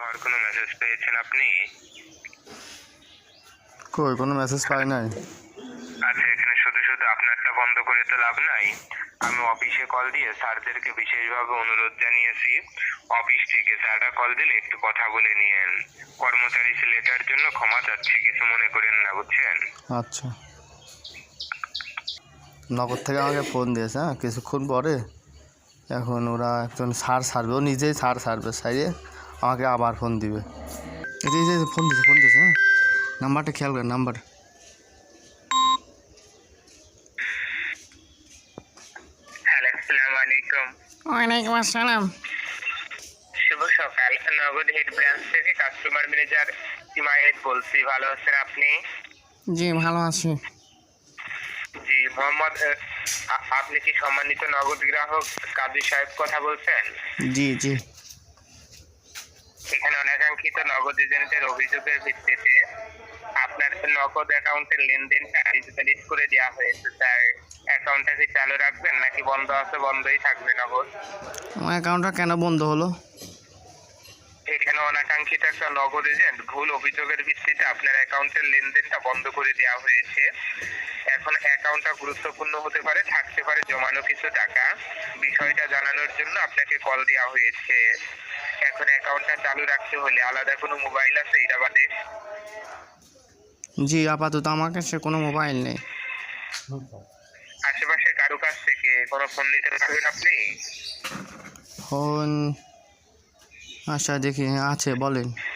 আর কোনো মেসেজ পেয়েছেন আপনি? কই কোনো মেসেজ পাই নাই। আচ্ছা, এখানে শুধু শুধু আপনারটা বন্ধ করে তো লাভ নাই। আমি অফিসে কল দিয়ে স্যারদেরকে বিশেষভাবে অনুরোধ জানিয়েছি, অফিস থেকে স্যাররা কল দিলে একটু কথা বলে নিয়েন। কর্মচারী ছেলেটার জন্য ক্ষমা চাচ্ছি, কিছু মনে করেন না, বুঝছেন? আচ্ছা, নগদ থেকে আমাকে ফোন দিয়েছে। হ্যাঁ, কিছুক্ষণ পরে এখন ওরা একজন স্যার সারবে, ও নিজেই স্যার সারবে, সারিয়ে আমাকে আবার ফোন দিবে। এই যে ফোন দিয়েছে। হ্যাঁ, নাম্বারটা খেয়াল করেন, নাম্বার। হ্যালো, আসসালামু আলাইকুম। ওয়ালাইকুম আসসালাম। শুভ সকাল। নগদ হেড ব্রাঞ্চ থেকে কাস্টমার ম্যানেজার ইমায়েত বলছি। ভালো আছেন আপনি? জি ভালো আছি। জি মোহাম্মদ, আপনি কি সম্মানিত নগদ গ্রাহক কাজী সাহেব কথা বলছেন? জি জি। এখানে অনাকাঙ্ক্ষিত নগদ এজেন্টের অভিযোগের ভিত্তিতে আপনার নগদ অ্যাকাউন্টের লেনদেনটা ডিজিটালাইজ করে দেওয়া হয়েছে স্যার। অ্যাকাউন্টটা কি চালু রাখবেন নাকি বন্ধ আছে বন্ধই থাকবে নগদ? আমার অ্যাকাউন্টটা কেন বন্ধ হলো? এখানে অনাকাঙ্ক্ষিত একটা নগদ এজেন্ট ভুল অভিযোগের ভিত্তিতে আপনার অ্যাকাউন্টের লেনদেনটা বন্ধ করে দেওয়া হয়েছে। এখন অ্যাকাউন্টটা গুরুত্বপূর্ণ হতে পারে, থাকতে পারে জমানো কিছু টাকা। বিষয়টা জানানোর জন্য আপনাকে কল দেওয়া হয়েছে। এখন অ্যাকাউন্টটা চালু রাখতে হলে আলাদা কোনো মোবাইল আছে এটা বাদে? জি আপাতত আমার কাছে কোনো মোবাইল নেই। আশেপাশে কারো কাছ থেকে কোনো ফোন নিতে পারবেন আপনি? ফোন, আচ্ছা দেখি, আছে, বলেন।